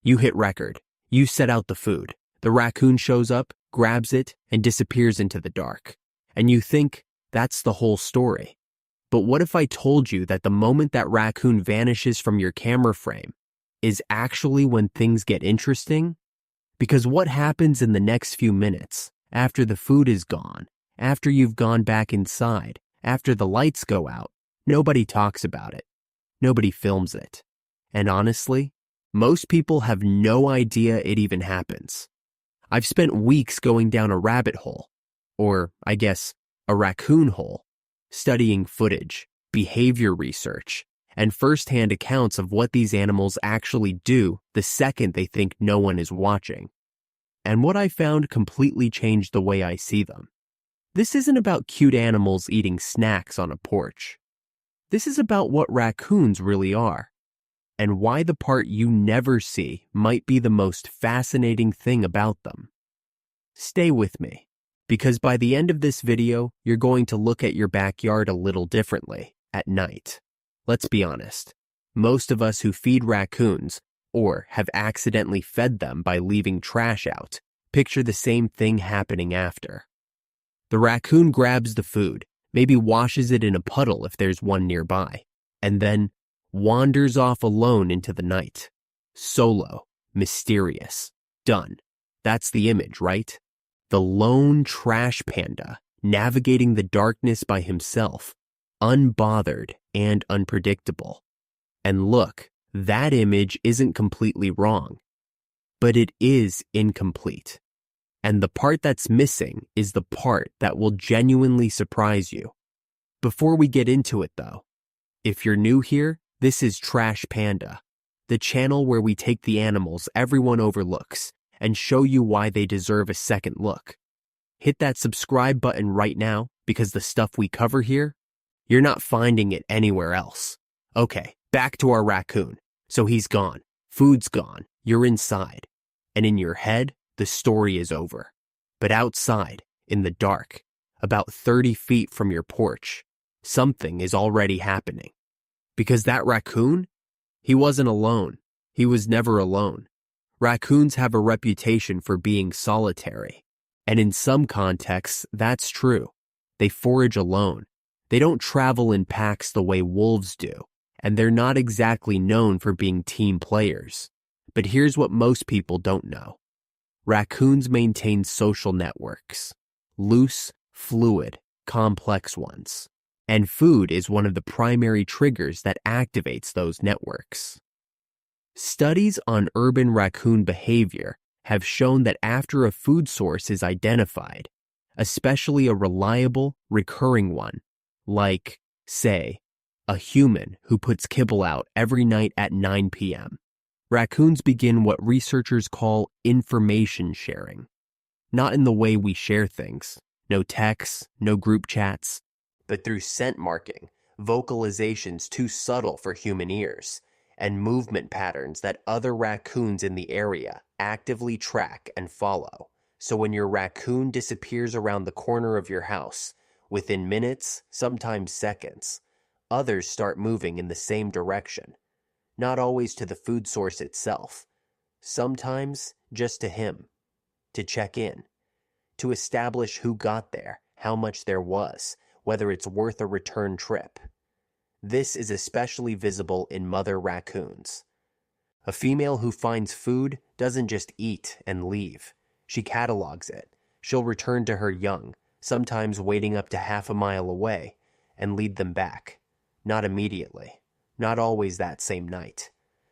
You hit record. You set out the food. The raccoon shows up, grabs it, and disappears into the dark. And you think that's the whole story. But what if I told you that the moment that raccoon vanishes from your camera frame is actually when things get interesting? Because what happens in the next few minutes, after the food is gone, after you've gone back inside, after the lights go out, nobody talks about it. Nobody films it. And honestly, most people have no idea it even happens. I've spent weeks going down a rabbit hole, or I guess a raccoon hole, studying footage, behavior research, and first-hand accounts of what these animals actually do the second they think no one is watching. And what I found completely changed the way I see them. This isn't about cute animals eating snacks on a porch. This is about what raccoons really are, and why the part you never see might be the most fascinating thing about them. Stay with me, because by the end of this video, you're going to look at your backyard a little differently at night. Let's be honest, most of us who feed raccoons, or have accidentally fed them by leaving trash out, picture the same thing happening after. The raccoon grabs the food, maybe washes it in a puddle if there's one nearby, and then wanders off alone into the night. Solo, mysterious, done. That's the image, right? The lone trash panda, navigating the darkness by himself, unbothered and unpredictable. And look, that image isn't completely wrong, but it is incomplete. And the part that's missing is the part that will genuinely surprise you. Before we get into it though, if you're new here, this is Trash Panda, the channel where we take the animals everyone overlooks and show you why they deserve a second look. Hit that subscribe button right now because the stuff we cover here, you're not finding it anywhere else. Okay, back to our raccoon. So he's gone, food's gone, you're inside, and in your head, the story is over. But outside, in the dark, about 30 feet from your porch, something is already happening. Because that raccoon, he wasn't alone. He was never alone. Raccoons have a reputation for being solitary. And in some contexts, that's true. They forage alone. They don't travel in packs the way wolves do. And they're not exactly known for being team players. But here's what most people don't know. Raccoons maintain social networks. Loose, fluid, complex ones. And food is one of the primary triggers that activates those networks. Studies on urban raccoon behavior have shown that after a food source is identified, especially a reliable, recurring one, like, say, a human who puts kibble out every night at 9 p.m., raccoons begin what researchers call information sharing. Not in the way we share things, no texts, no group chats, but through scent marking, vocalizations too subtle for human ears, and movement patterns that other raccoons in the area actively track and follow. So when your raccoon disappears around the corner of your house, within minutes, sometimes seconds, others start moving in the same direction. Not always to the food source itself. Sometimes just to him. To check in. To establish who got there, how much there was, whether it's worth a return trip. This is especially visible in mother raccoons. A female who finds food doesn't just eat and leave. She catalogs it. She'll return to her young, sometimes waiting up to half a mile away, and lead them back. Not immediately. Not always that same night.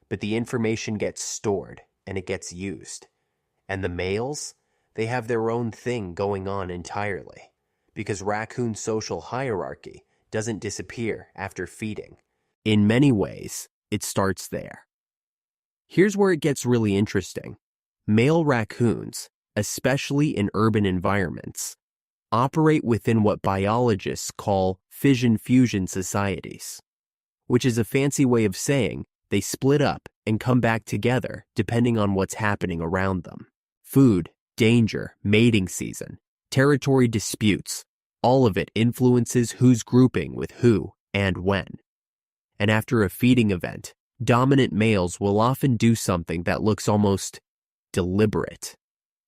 But the information gets stored, and it gets used. And the males? They have their own thing going on entirely. Because raccoon social hierarchy doesn't disappear after feeding. In many ways, it starts there. Here's where it gets really interesting. Male raccoons, especially in urban environments, operate within what biologists call fission-fusion societies, which is a fancy way of saying they split up and come back together depending on what's happening around them. Food, danger, mating season, territory disputes, all of it influences who's grouping with who and when. And after a feeding event, Dominant males will often do something that looks almost deliberate.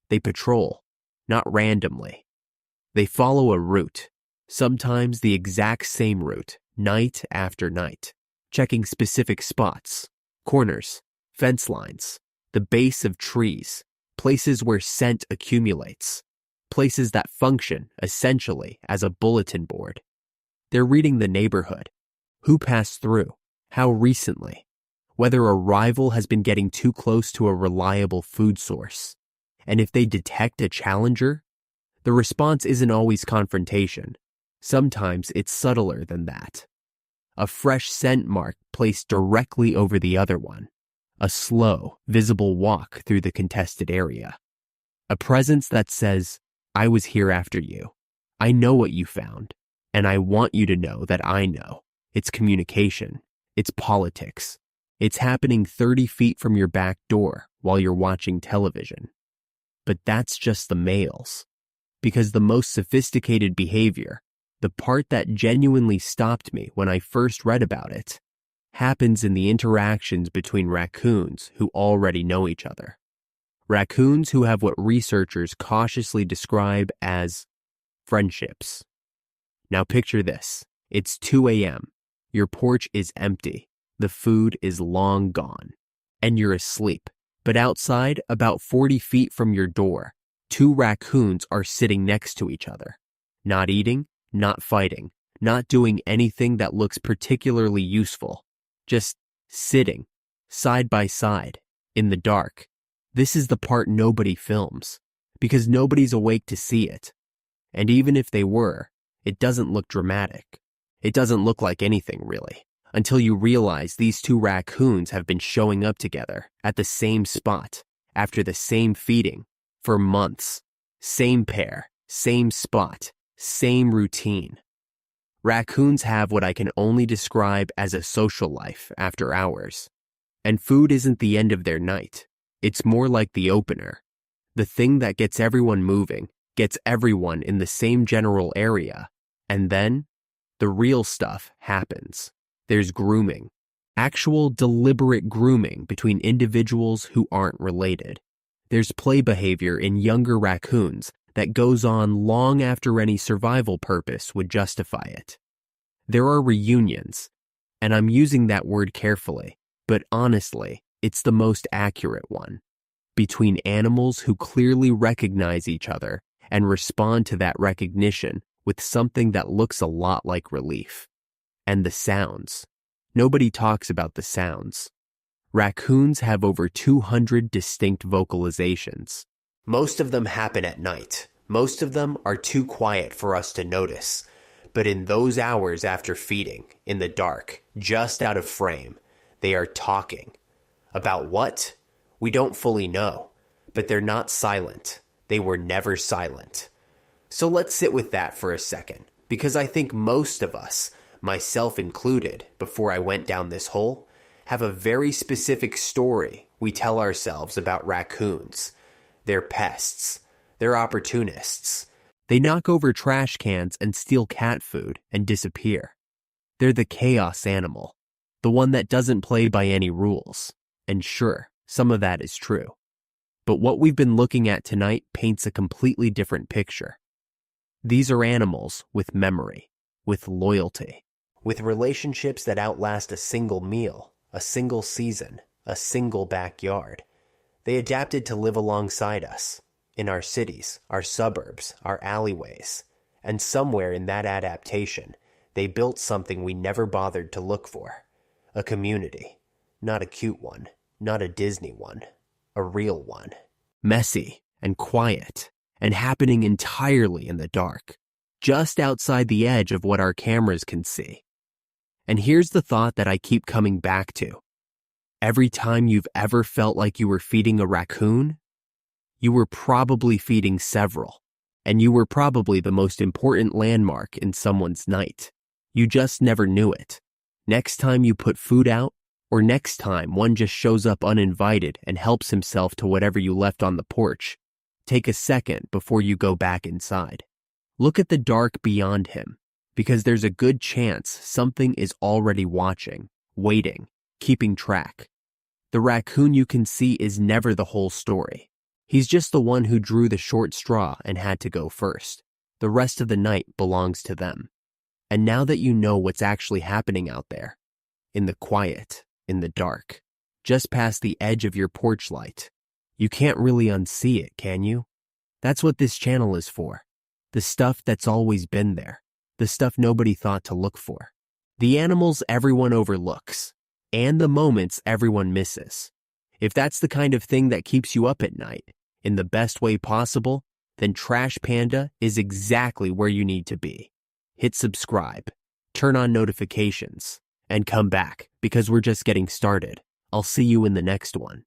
They patrol, not randomly. They follow a route, sometimes the exact same route, night after night, checking specific spots, corners, fence lines, the base of trees, places where scent accumulates, places that function essentially as a bulletin board. They're reading the neighborhood, who passed through, how recently, whether a rival has been getting too close to a reliable food source. And if they detect a challenger, the response isn't always confrontation. Sometimes it's subtler than that. A fresh scent mark placed directly over the other one. A slow, visible walk through the contested area. A presence that says, I was here after you. I know what you found, and I want you to know that I know. It's communication. It's politics. It's happening 30 feet from your back door while you're watching television. But that's just the males. Because the most sophisticated behavior, the part that genuinely stopped me when I first read about it, happens in the interactions between raccoons who already know each other. Raccoons who have what researchers cautiously describe as friendships. Now picture this. It's 2 a.m. Your porch is empty. The food is long gone. And you're asleep. But outside, about 40 feet from your door, 2 raccoons are sitting next to each other. Not eating, not fighting, not doing anything that looks particularly useful. Just sitting, side by side, in the dark. This is the part nobody films, because nobody's awake to see it. And even if they were, it doesn't look dramatic. It doesn't look like anything, really, until you realize these 2 raccoons have been showing up together at the same spot, after the same feeding, for months. Same pair, same spot, same routine. Raccoons have what I can only describe as a social life after hours. And food isn't the end of their night. It's more like the opener. The thing that gets everyone moving, gets everyone in the same general area. And then, the real stuff happens. There's grooming. Actual deliberate grooming between individuals who aren't related. There's play behavior in younger raccoons that goes on long after any survival purpose would justify it. There are reunions, and I'm using that word carefully, but honestly, it's the most accurate one, between animals who clearly recognize each other and respond to that recognition with something that looks a lot like relief. And the sounds. Nobody talks about the sounds. Raccoons have over 200 distinct vocalizations. Most of them happen at night. Most of them are too quiet for us to notice. But in those hours after feeding, in the dark, just out of frame, they are talking. About what? We don't fully know. But they're not silent. They were never silent. So let's sit with that for a second, because I think most of us, myself included, before I went down this hole, have a very specific story we tell ourselves about raccoons. They're pests. They're opportunists. They knock over trash cans and steal cat food and disappear. They're the chaos animal, the one that doesn't play by any rules. And sure, some of that is true. But what we've been looking at tonight paints a completely different picture. These are animals with memory, with loyalty, with relationships that outlast a single meal, a single season, a single backyard. They adapted to live alongside us, in our cities, our suburbs, our alleyways. And somewhere in that adaptation, they built something we never bothered to look for. A community. Not a cute one, not a Disney one, a real one. Messy and quiet, and happening entirely in the dark, just outside the edge of what our cameras can see. And here's the thought that I keep coming back to. Every time you've ever felt like you were feeding a raccoon, you were probably feeding several, and you were probably the most important landmark in someone's night. You just never knew it. Next time you put food out, or next time one just shows up uninvited and helps himself to whatever you left on the porch, take a second before you go back inside. Look at the dark beyond him, because there's a good chance something is already watching, waiting, keeping track. The raccoon you can see is never the whole story. He's just the one who drew the short straw and had to go first. The rest of the night belongs to them. And now that you know what's actually happening out there, in the quiet, in the dark, just past the edge of your porch light, you can't really unsee it, can you? That's what this channel is for. The stuff that's always been there. The stuff nobody thought to look for. The animals everyone overlooks. And the moments everyone misses. If that's the kind of thing that keeps you up at night, in the best way possible, then Trash Panda is exactly where you need to be. Hit subscribe, turn on notifications, and come back because we're just getting started. I'll see you in the next one.